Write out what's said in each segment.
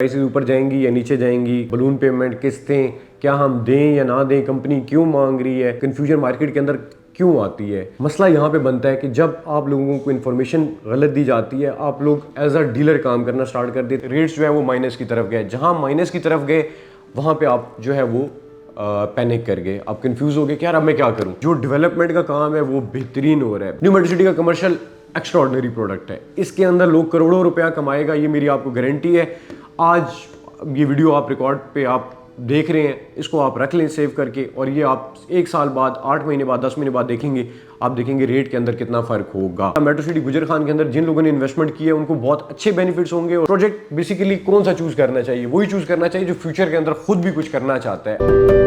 Prices ऊपर जाएंगी या नीचे जाएंगी, बलून पेमेंट, किस्तें, क्या हम दें या ना दें, कंपनी क्यों मांग रही है, कंफ्यूजन मार्केट के अंदर क्यों आती है। मसला यहाँ पे बनता है कि जब आप लोगों को इन्फॉर्मेशन गलत दी जाती है, आप लोग एज अ डीलर काम करना स्टार्ट कर देते, रेट्स जो है वो माइनस की तरफ गए, जहाँ माइनस की तरफ गए वहाँ पे आप जो है वो पैनिक कर गए, आप कंफ्यूज हो गए कि यार अब मैं क्या करूं। जो डेवलपमेंट का काम है वो बेहतरीन हो रहा है। न्यू मेट्रो सिटी का कमर्शियल एक्स्ट्राऑर्डिनरी प्रोडक्ट है, इसके अंदर लोग करोड़ों रुपया कमाएगा, ये मेरी आपको गारंटी है। आज ये वीडियो आप रिकॉर्ड पे आप देख रहे हैं, इसको आप रख लें सेव करके, और ये आप 1 साल बाद, 8 महीने बाद, 10 महीने बाद देखेंगे, आप देखेंगे रेट के अंदर कितना फर्क होगा। मेट्रो सिटी गुजर खान के अंदर जिन लोगों ने इन्वेस्टमेंट किया है उनको बहुत अच्छे बेनिफिट्स होंगे। और प्रोजेक्ट बेसिकली कौन सा चूज करना चाहिए, वही चूज करना चाहिए जो फ्यूचर के अंदर खुद भी कुछ करना चाहता है।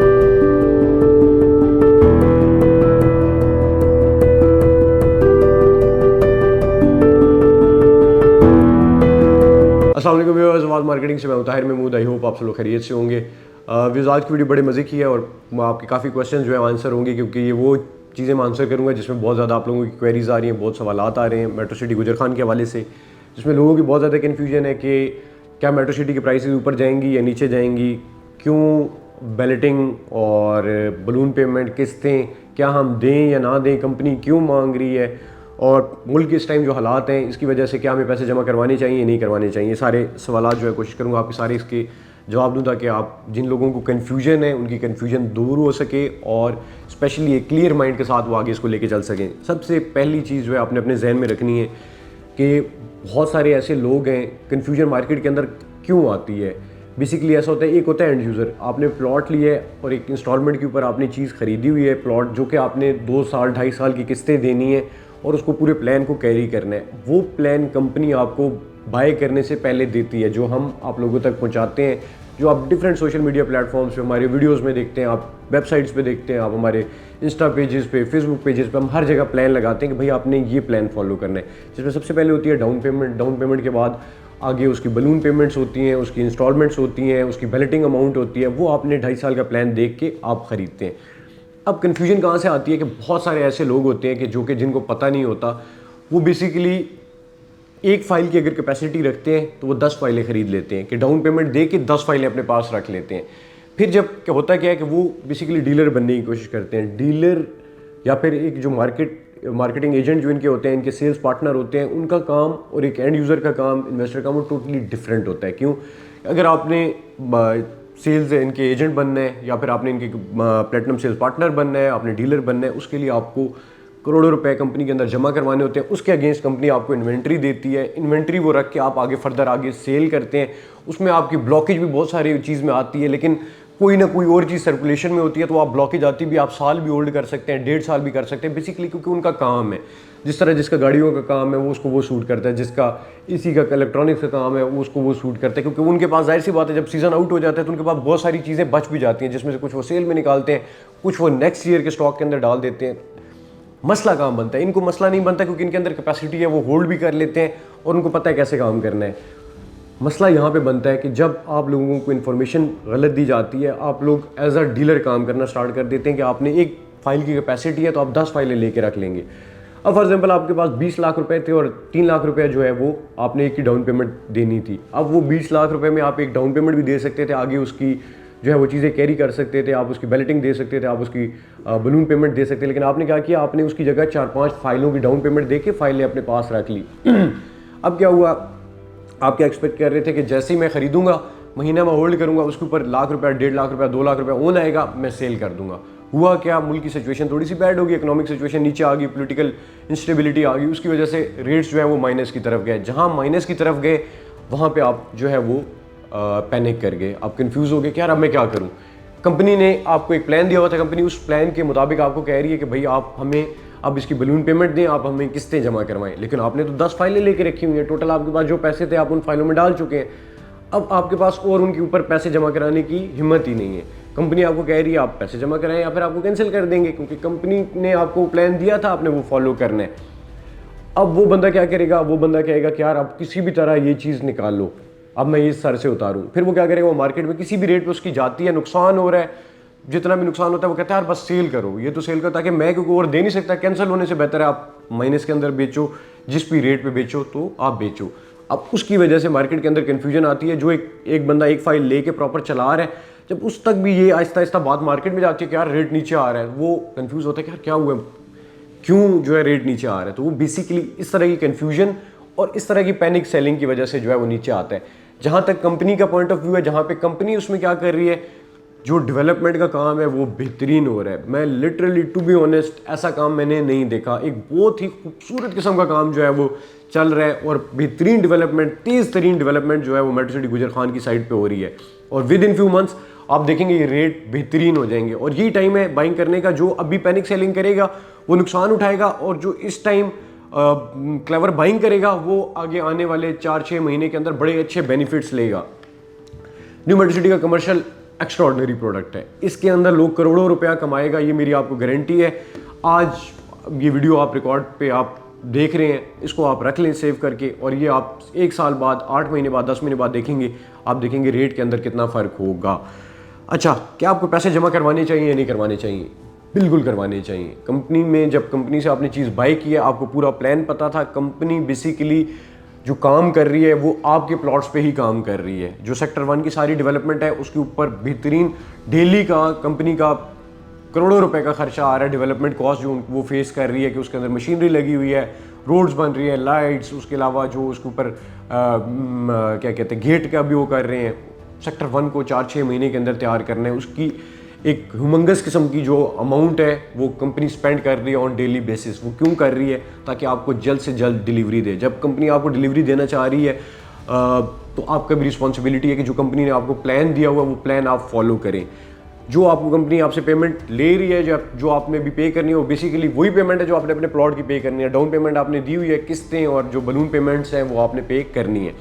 अस्सलाम वालेकुम व्यूअर्स, आवाज़ मार्केटिंग से मैं हूं ताहिर महमूद। आई होप आप सब लोग खैरियत से होंगे। व्यूअर्स, आज की वीडियो बड़े मज़े की है और आपके काफ़ी क्वेश्चन जो है आंसर होंगे, क्योंकि ये वो चीज़ें मैं आंसर करूंगा जिसमें बहुत ज़्यादा आप लोगों की क्वेरीज आ रही हैं, बहुत सवालात आ रहे हैं मेट्रो सिटी गुजर खान के हवाले से, जिसमें लोगों की बहुत ज़्यादा कन्फ्यूजन है कि क्या मेट्रो सिटी की प्राइसेस ऊपर जाएंगी या नीचे जाएंगी, क्यों बैलेटिंग और बलून पेमेंट, किस्तें, क्या हम दें या ना दें, कंपनी क्यों मांग रही है, और मुल्क के इस टाइम जो हालात हैं इसकी वजह से क्या हमें पैसे जमा करवाने चाहिए नहीं करवाने चाहिए। सारे सवालात जो है कोशिश करूँगा आपके सारे इसके जवाब दूँ, ताकि आप जिन लोगों को कन्फ्यूजन है उनकी कन्फ्यूजन दूर हो सके और स्पेशली एक क्लियर माइंड के साथ वो आगे इसको लेके चल सकें। सबसे पहली चीज़ जो है आपने अपने जहन में रखनी है कि बहुत सारे ऐसे लोग हैं, कन्फ्यूजन मार्केट के अंदर क्यों आती है। बेसिकली ऐसा होता है, एक होता है एंड यूज़र, आपने प्लॉट लिया है और एक इंस्टॉलमेंट के ऊपर आपने चीज़ खरीदी हुई है, प्लॉट जो कि आपने 2 साल 2.5 साल की किस्तें देनी है और उसको पूरे प्लान को कैरी करना है। वो प्लान कंपनी आपको बाय करने से पहले देती है, जो हम आप लोगों तक पहुंचाते हैं, जो आप डिफरेंट सोशल मीडिया प्लेटफॉर्म्स पे, हमारे वीडियोस में देखते हैं, आप वेबसाइट्स पे देखते हैं, आप हमारे इंस्टा पेजेस पे, फेसबुक पेजेस पे, हम हर जगह प्लान लगाते हैं कि भाई आपने ये प्लान फॉलो करना है, जिसमें सबसे पहले होती है डाउन पेमेंट। डाउन पेमेंट के बाद आगे उसकी बलून पेमेंट्स होती हैं, उसकी इंस्टॉलमेंट्स होती हैं, उसकी बैलेटिंग अमाउंट होती है, वो आपने 2.5 साल का प्लान देख के आप ख़रीदते हैं। अब कन्फ्यूजन कहाँ से आती है कि बहुत सारे ऐसे लोग होते हैं कि जिनको पता नहीं होता, वो बेसिकली एक फ़ाइल की अगर कैपेसिटी रखते हैं तो वो 10 फाइलें ख़रीद लेते हैं, कि डाउन पेमेंट दे के 10 फाइलें अपने पास रख लेते हैं। फिर जब क्या होता क्या है कि वो बेसिकली डीलर बनने की कोशिश करते हैं। डीलर या फिर एक जो मार्केटिंग एजेंट जो इनके होते हैं, इनके सेल्स पार्टनर होते हैं, उनका काम और एक एंड यूज़र का काम, इन्वेस्टर का, वो टोटली डिफरेंट होता है। क्यों? अगर आपने सेल्स इनके एजेंट बनना है या फिर आपने इनके प्लेटिनम सेल्स पार्टनर बनना है, आपने डीलर बनना है, उसके लिए आपको करोड़ों रुपए कंपनी के अंदर जमा करवाने होते हैं। उसके अगेंस्ट कंपनी आपको इन्वेंट्री देती है, इन्वेंट्री वो रख के आप आगे फर्दर आगे सेल करते हैं। उसमें आपकी ब्लॉकेज भी बहुत सारी चीज़ में आती है, लेकिन कोई ना कोई और चीज़ सर्कुलेशन में होती है, तो आप ब्लॉकेज आती भी, आप साल भी होल्ड कर सकते हैं, 1.5 साल भी कर सकते हैं, बेसिकली क्योंकि उनका काम है। जिस तरह जिसका गाड़ियों का काम है वो उसको वो सूट करता है, जिसका इसी का इलेक्ट्रॉनिक्स का काम है वो उसको वो सूट करता है, क्योंकि उनके पास जाहिर सी बात है जब सीज़न आउट हो जाता है तो उनके पास बहुत सारी चीज़ें बच भी जाती हैं, जिसमें से कुछ वो सेल में निकालते हैं, कुछ वो नेक्स्ट ईयर के स्टॉक के अंदर डाल देते हैं। मसला काम बनता है, इनको मसला नहीं बनता क्योंकि इनके अंदर कैपेसिटी है, वो होल्ड भी कर लेते हैं और उनको पता है कैसे काम करना है। मसला यहाँ पे बनता है कि जब आप लोगों को इन्फॉर्मेशन गलत दी जाती है, आप लोग एज अ डीलर काम करना स्टार्ट कर देते हैं कि आपने एक फ़ाइल की कैपेसिटी है तो आप 10 फाइलें लेके रख लेंगे। अब फॉर एग्जांपल आपके पास 20 लाख रुपए थे और 3 लाख रुपए जो है वो आपने एक ही डाउन पेमेंट देनी थी। अब वो 20 लाख रुपए में आप एक डाउन पेमेंट भी दे सकते थे, आगे उसकी जो है वो चीज़ें कैरी कर सकते थे, आप उसकी बैलेटिंग दे सकते थे, आप उसकी बलून पेमेंट दे सकते थे, लेकिन आपने क्या किया, आपने उसकी जगह 4-5 फाइलों की डाउन पेमेंट दे के फाइलें अपने पास रख ली। अब क्या हुआ, आप क्या एक्सपेक्ट कर रहे थे कि जैसे ही मैं खरीदूंगा, महीना में होल्ड करूंगा, उसके ऊपर लाख रुपया, 1.5 लाख रुपया, 2 लाख रुपया ओन आएगा, मैं सेल कर दूंगा। हुआ क्या, मुल्क की सिचुएशन थोड़ी सी बैड होगी, इकोनॉमिक सिचुएशन नीचे आ गई, पॉलिटिकल इंस्टेबिलिटी आ गई, उसकी वजह से रेट्स जो है वो माइनस की तरफ गए। जहाँ माइनस की तरफ गए वहाँ पर आप जो है वो पैनिक कर गए, आप कंफ्यूज हो गए कि यार अब मैं क्या करूँ। कंपनी ने आपको एक प्लान दिया हुआ था, कंपनी उस प्लान के मुताबिक आपको कह रही है कि भाई आप हमें अब इसकी बलून पेमेंट दें, आप हमें किस्तें जमा करवाएं, लेकिन आपने तो 10 फाइलें लेके रखी हुई हैं, टोटल आपके पास जो पैसे थे आप उन फाइलों में डाल चुके हैं। अब आपके पास और उनके ऊपर पैसे जमा कराने की हिम्मत ही नहीं है। कंपनी आपको कह रही है आप पैसे जमा कराएं या फिर आपको कैंसिल कर देंगे, क्योंकि कंपनी ने आपको प्लान दिया था, आपने वो फॉलो करना है। अब वो बंदा क्या करेगा, वो बंदा कहेगा कि यार अब किसी भी तरह ये चीज़ निकाल लो, अब मैं ये सर से उतारूं। फिर वो क्या करेगा, वो मार्केट में किसी भी रेट पे उसकी जाती है, नुकसान हो रहा है, जितना भी नुकसान होता है वो कहता है यार बस सेल करो, ये तो सेल करो, ताकि मैं क्योंकि और दे नहीं सकता, कैंसिल होने से बेहतर है आप माइनस के अंदर बेचो, जिस भी रेट पे बेचो तो आप बेचो। अब उसकी वजह से मार्केट के अंदर कन्फ्यूजन आती है। जो एक बंदा एक फाइल लेके प्रॉपर चला रहा है, जब उस तक भी ये आहिस्ता आहिस्ता बात मार्केट में जाती है कि यार रेट नीचे आ रहा है, वो कंफ्यूज होता है कि यार क्या हुआ, क्यों जो है रेट नीचे आ रहा है। तो वो बेसिकली इस तरह की कन्फ्यूजन और इस तरह की पैनिक सेलिंग की वजह से जो है वो नीचे आता है। जहाँ तक कंपनी का पॉइंट ऑफ व्यू है, जहाँ पे कंपनी उसमें क्या कर रही है, जो डेवलपमेंट का काम है वो बेहतरीन हो रहा है। मैं लिटरली टू बी ऑनेस्ट ऐसा काम मैंने नहीं देखा। एक बहुत ही खूबसूरत किस्म का काम जो है वो चल रहा है और बेहतरीन डेवलपमेंट, तेज़ तरीन डेवलपमेंट जो है वो मेट्रो सिटी गुजर खान की साइड पे हो रही है। और विद इन फ्यू मंथ्स आप देखेंगे ये रेट बेहतरीन हो जाएंगे और यही टाइम है बाइंग करने का। जो अभी पैनिक सेलिंग करेगा वो नुकसान उठाएगा और जो इस टाइम क्लेवर बाइंग करेगा वो आगे आने वाले 4-6 महीने के अंदर बड़े अच्छे बेनिफिट्स लेगा। न्यू मेट्रो सिटी का कमर्शियल एक्स्ट्राऑर्डिनरी प्रोडक्ट है, इसके अंदर लोग करोड़ों रुपया कमाएगा, ये मेरी आपको गारंटी है। आज ये वीडियो आप रिकॉर्ड पे आप देख रहे हैं, इसको आप रख लें सेव करके, और ये आप 1 साल बाद, 8 महीने बाद, 10 महीने बाद देखेंगे, आप देखेंगे रेट के अंदर कितना फ़र्क होगा। अच्छा, क्या आपको पैसे जमा करवाने चाहिए या नहीं करवाने चाहिए? बिल्कुल करवाने चाहिए। कंपनी में जब कंपनी से आपने चीज़ बाय की है, आपको पूरा प्लान पता था। कंपनी बेसिकली जो काम कर रही है वो आपके प्लॉट्स पे ही काम कर रही है। जो सेक्टर 1 की सारी डेवलपमेंट है उसके ऊपर बेहतरीन डेली का कंपनी का करोड़ों रुपए का खर्चा आ रहा है। डेवलपमेंट कॉस्ट जो वो फेस कर रही है कि उसके अंदर मशीनरी लगी हुई है, रोड्स बन रही है, लाइट्स, उसके अलावा जो उसके ऊपर क्या कहते हैं गेट का भी वो कर रहे हैं। सेक्टर 1 को 4-6 महीने के अंदर तैयार करना है, उसकी एक ह्यूमंगस किस्म की जो अमाउंट है वो कंपनी स्पेंड कर रही है ऑन डेली बेसिस। वो क्यों कर रही है? ताकि आपको जल्द से जल्द डिलीवरी दे। जब कंपनी आपको डिलीवरी देना चाह रही है तो आपका भी रिस्पॉन्सिबिलिटी है कि जो कंपनी ने आपको प्लान दिया हुआ वो प्लान आप फॉलो करें। जो आपको कंपनी आपसे पेमेंट ले रही है, जो आपने भी पे करनी है, वो बेसिकली वही पेमेंट है जो आपने अपने प्लॉट की पे करनी है। डाउन पेमेंट आपने दी हुई है, किस्तें और जो बलून पेमेंट्स हैं वो आपने पे करनी है।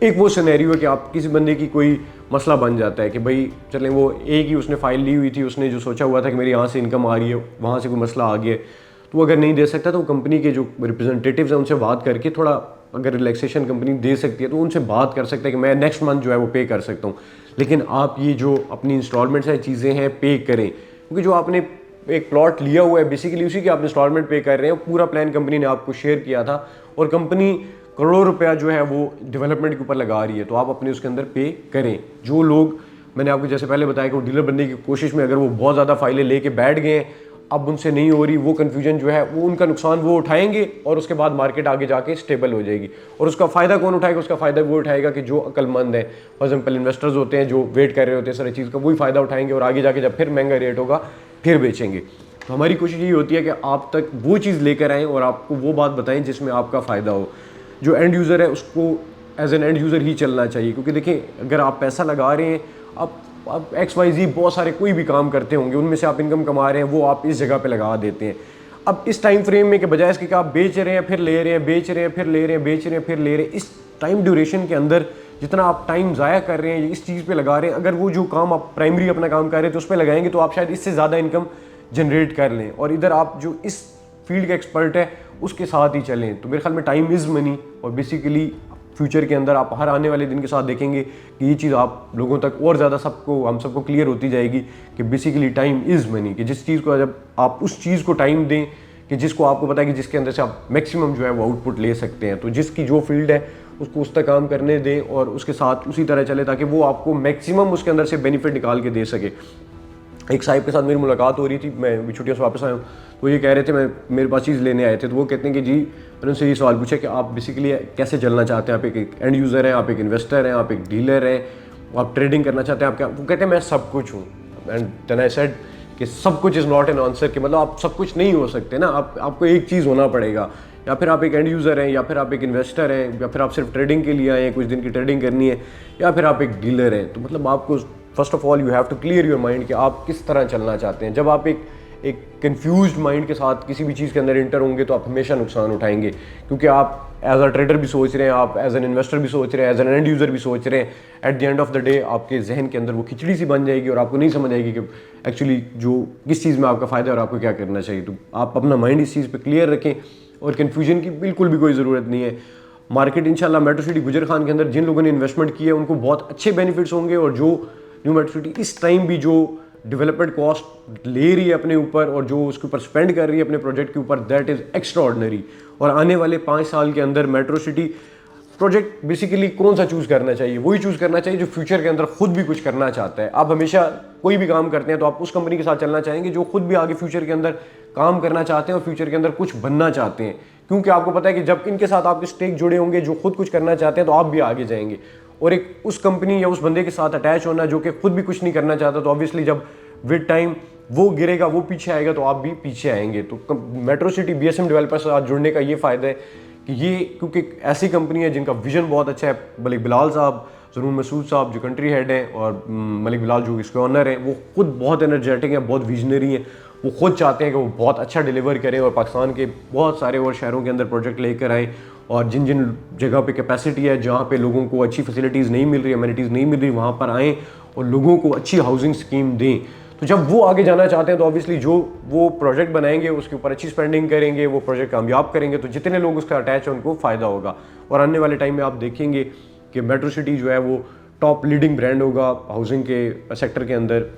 एक वो सिनेरियो है कि आप किसी बंदे की कोई मसला बन जाता है कि भाई चलें वो एक ही उसने फाइल ली हुई थी, उसने जो सोचा हुआ था कि मेरी यहाँ से इनकम आ रही है, वहाँ से कोई मसला आ गया, तो वो अगर नहीं दे सकता तो कंपनी के जो रिप्रेजेंटेटिव्स हैं उनसे बात करके थोड़ा अगर रिलैक्सेशन कंपनी दे सकती है तो उनसे बात कर सकते हैं कि मैं नेक्स्ट मंथ जो है वो पे कर सकता हूँ। लेकिन आप ये जो अपनी इंस्टॉलमेंट्स हैं, चीज़ें हैं, पे करें, क्योंकि जो आपने एक प्लॉट लिया हुआ है बेसिकली उसी की आप इंस्टॉलमेंट पे कर रहे हैं। पूरा प्लान कंपनी ने आपको शेयर किया था और कंपनी करोड़ों रुपया जो है वो डेवलपमेंट के ऊपर लगा रही है, तो आप अपने उसके अंदर पे करें। जो लोग मैंने आपको जैसे पहले बताया कि वो डीलर बनने की कोशिश में अगर वो बहुत ज़्यादा फाइलें लेके बैठ गए हैं, अब उनसे नहीं हो रही, वो कन्फ्यूजन जो है वो उनका नुकसान वो उठाएंगे और उसके बाद मार्केट आगे जाके स्टेबल हो जाएगी। और उसका फ़ायदा कौन उठाएगा? उसका फ़ायदा वो उठाएगा कि जो अक्लमंद है, फॉर एग्जाम्पल इन्वेस्टर्स होते हैं जो वेट कर रहे होते हैं सारी चीज़ का, वही फ़ायदा उठाएंगे और आगे जाके जब फिर महंगा रेट होगा फिर बेचेंगे। तो हमारी कोशिश यही होती है कि आप तक वो चीज़ लेकर आएँ और आपको वो बात बताएं जिसमें आपका फ़ायदा हो। जो एंड यूज़र है उसको एज एन एंड यूज़र ही चलना चाहिए, क्योंकि देखिए अगर आप पैसा लगा रहे हैं, आप XYZ बहुत सारे कोई भी काम करते होंगे, उनमें से आप इनकम कमा रहे हैं, वो आप इस जगह पे लगा देते हैं। अब इस टाइम फ्रेम में के बजाय इसके कि आप बेच रहे हैं फिर ले रहे हैं, बेच रहे हैं फिर ले रहे हैं, बेच रहे हैं फिर ले रहे हैं, इस टाइम ड्यूरेशन के अंदर जितना आप टाइम ज़ाया कर रहे हैं इस चीज़ पे लगा रहे हैं, अगर वो जो काम आप प्राइमरी अपना काम कर रहे हैं तो उस पर लगाएंगे तो आप शायद इससे ज़्यादा इनकम जनरेट कर लें। और इधर आप जो इस फील्ड के एक्सपर्ट है उसके साथ ही चलें। तो मेरे ख्याल में टाइम इज़ मनी, और बेसिकली फ्यूचर के अंदर आप हर आने वाले दिन के साथ देखेंगे कि ये चीज़ आप लोगों तक और ज़्यादा हम सबको क्लियर होती जाएगी कि बेसिकली टाइम इज़ मनी। कि जिस चीज़ को जब आप उस चीज़ को टाइम दें कि जिसको आपको पता है कि जिसके अंदर से आप मैक्सिमम जो है वो आउटपुट ले सकते हैं, तो जिसकी जो फील्ड है उसको उस तक काम करने दें और उसके साथ उसी तरह चले ताकि वो आपको मैक्सिमम उसके अंदर से बेनिफिट निकाल के दे सके। एक साहिब के साथ मेरी मुलाकात हो रही थी, मैं छुट्टियों से वापस आया हूँ, तो ये कह रहे थे मेरे पास चीज़ लेने आए थे, तो वो कहते हैं कि जी, मैंने उनसे ये सवाल पूछा कि आप बेसिकली कैसे चलना चाहते हैं, आप एक एंड यूज़र हैं, आप एक इन्वेस्टर हैं, आप एक डीलर हैं, आप ट्रेडिंग करना चाहते हैं, आप क्या? वो कहते हैं मैं सब कुछ हूँ। एंड देन आई सेड कि सब कुछ इज़ नॉट एन आंसर, कि मतलब आप सब कुछ नहीं हो सकते ना, आपको एक चीज़ होना पड़ेगा, या फिर आप एक एंड यूज़र हैं, या फिर आप एक इन्वेस्टर हैं, या फिर आप सिर्फ ट्रेडिंग के लिए आए हैं, कुछ दिन की ट्रेडिंग करनी है, या फिर आप एक डीलर हैं। तो मतलब आपको first of all you have to clear your mind कि आप किस तरह चलना चाहते हैं। जब आप एक कंफ्यूज्ड माइंड के साथ किसी भी चीज़ के अंदर इंटर होंगे तो आप हमेशा नुकसान उठाएंगे, क्योंकि आप एज अ ट्रेडर भी सोच रहे हैं, आप एज एन इन्वेस्टर भी सोच रहे हैं, एज एन एंड यूज़र भी सोच रहे हैं। At the end of the day आपके जहन के अंदर वो खिचड़ी सी बन जाएगी और आपको नहीं समझ आएगी कि एक्चुअली जो किस चीज़ में आपका फ़ायदा है और आपको क्या करना चाहिए। तो आप अपना माइंड इस चीज़ पर क्लियर रखें और कन्फ्यूजन की बिल्कुल भी कोई ज़रूरत नहीं है। मार्केट इंशाल्लाह मेट्रो सिटी गुजर खान के अंदर जिन लोगों ने इन्वेस्टमेंट किया है उनको बहुत अच्छे बेनिफिट्स होंगे, और जो न्यू मेट्रो सिटी इस टाइम भी जो डेवलपमेंट कॉस्ट ले रही है अपने ऊपर और जो उसके ऊपर स्पेंड कर रही है अपने प्रोजेक्ट के ऊपर, दैट इज़ एक्स्ट्राऑर्डिनरी। और आने वाले 5 साल के अंदर मेट्रो सिटी प्रोजेक्ट बेसिकली कौन सा चूज़ करना चाहिए, वही चूज़ करना चाहिए जो फ्यूचर के अंदर खुद भी कुछ करना चाहता है। आप हमेशा कोई भी काम करते हैं तो आप उस कंपनी के साथ चलना चाहेंगे जो खुद भी आगे फ्यूचर के अंदर काम करना चाहते हैं और फ्यूचर के अंदर कुछ बनना चाहते हैं, क्योंकि आपको पता है कि जब इनके साथ आपके स्टेक जुड़े होंगे जो खुद कुछ करना चाहते हैं तो आप भी आगे जाएंगे। और एक उस कंपनी या उस बंदे के साथ अटैच होना जो कि खुद भी कुछ नहीं करना चाहता, तो ऑब्वियसली जब विद टाइम वो गिरेगा, वो पीछे आएगा, तो आप भी पीछे आएंगे। तो मेट्रो सिटी BSM डेवलपर से साथ जुड़ने का ये फ़ायदा है कि ये क्योंकि ऐसी कंपनी है जिनका विजन बहुत अच्छा है। मलिक बिलाल साहब, ज़रून मसूद साहब जो कंट्री हेड हैं और मलिक बिलाल जो इसके ऑनर हैं, वो खुद बहुत एनर्जेटिक हैं, बहुत विजनरी हैं। वो खुद चाहते हैं कि वो बहुत अच्छा डिलीवर करें और पाकिस्तान के बहुत सारे और शहरों के अंदर प्रोजेक्ट लेकर आएँ, और जिन जिन जगह पे कैपेसिटी है, जहाँ पे लोगों को अच्छी फैसिलिटीज़ नहीं मिल रही, अमेनिटीज़ नहीं मिल रही, वहाँ पर आएँ और लोगों को अच्छी हाउसिंग स्कीम दें। तो जब वो आगे जाना चाहते हैं तो ऑब्वियसली जो वो प्रोजेक्ट बनाएंगे उसके ऊपर अच्छी स्पेंडिंग करेंगे, वो प्रोजेक्ट कामयाब करेंगे, तो जितने लोग उसका अटैच है उनको फ़ायदा होगा। और आने वाले टाइम में आप देखेंगे कि मेट्रो सिटी जो है वो टॉप लीडिंग ब्रांड होगा हाउसिंग के सेक्टर के अंदर,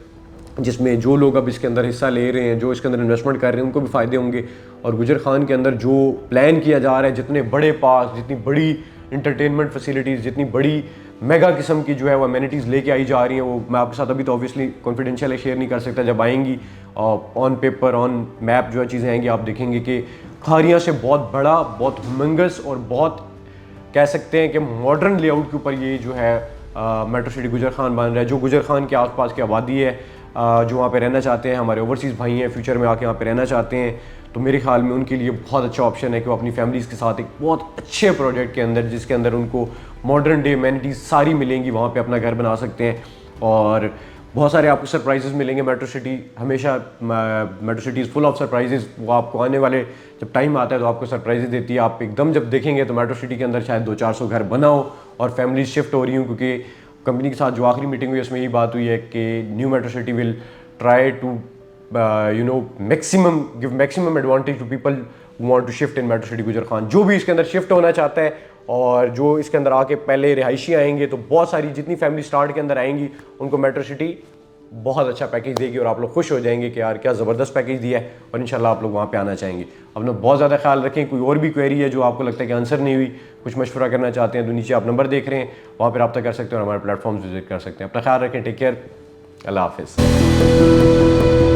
जिसमें जो लोग अब इसके अंदर हिस्सा ले रहे हैं, जो इसके अंदर इन्वेस्टमेंट कर रहे हैं, उनको भी फ़ायदे होंगे। और गुजर खान के अंदर जो प्लान किया जा रहा है, जितने बड़े पार्क, जितनी बड़ी इंटरटेनमेंट फैसिलिटीज़, जितनी बड़ी मेगा किस्म की जो है वो अमेनिटीज़ लेके आई जा रही हैं, वो मैं आपके साथ अभी तो ऑब्वियसली कॉन्फिडेंशियल है, शेयर नहीं कर सकता। जब आएंगी ऑन पेपर, ऑन मैप जो है चीज़ें आएंगी, आप देखेंगे कि खारियाँ से बहुत बड़ा, बहुत ह्यूमंगस और बहुत कह सकते हैं कि मॉडर्न लेआउट के ऊपर ये जो है मेट्रो सिटी गुजर खान बन रहा है। जो गुजर खान के आसपास की आबादी है, जो वहाँ पे रहना चाहते हैं, हमारे ओवरसीज़ भाई हैं, फ्यूचर में आके यहाँ पे रहना चाहते हैं, तो मेरे ख्याल में उनके लिए बहुत अच्छा ऑप्शन है कि वो अपनी फैमिलीज़ के साथ एक बहुत अच्छे प्रोजेक्ट के अंदर, जिसके अंदर उनको मॉडर्न डे अमेनिटीज़ सारी मिलेंगी, वहाँ पे अपना घर बना सकते हैं। और बहुत सारे आपको सरप्राइजेस मिलेंगे। मेट्रो सिटी हमेशा, metro city is full of surprises. वो आपको आने वाले जब टाइम आता है तो आपको सरप्राइजेस देती है। आप एकदम जब देखेंगे तो मेट्रो सिटी के अंदर शायद 200-400 घर बना हो और फैमिलीज शिफ्ट हो रही हूँ, क्योंकि कंपनी के साथ जो आखिरी मीटिंग हुई उसमें यही बात हुई है कि new metro city will try to give maximum advantage to people who want to shift in metro city Gujar Khan. जो भी इसके अंदर शिफ्ट होना चाहता है और जो इसके अंदर आके पहले रिहायशी आएंगे, तो बहुत सारी जितनी फैमिली स्टार्ट के अंदर आएंगी उनको मेट्रो सिटी बहुत अच्छा पैकेज देगी और आप लोग खुश हो जाएंगे कि यार क्या ज़बरदस्त पैकेज दिया है, और इंशाल्लाह आप लोग वहाँ पे आना चाहेंगे। अपना बहुत ज़्यादा ख्याल रखें। कोई और भी क्वेरी है जो आपको लगता है कि आंसर नहीं हुई, कुछ मशवरा करना चाहते हैं, तो नीचे आप नंबर देख रहे हैं, वहाँ पर रब्ता कर सकते हैं और हमारे प्लेटफॉर्म्स विजिट कर सकते हैं। अपना ख्याल रखें। Take care. अल्लाह हाफिज़।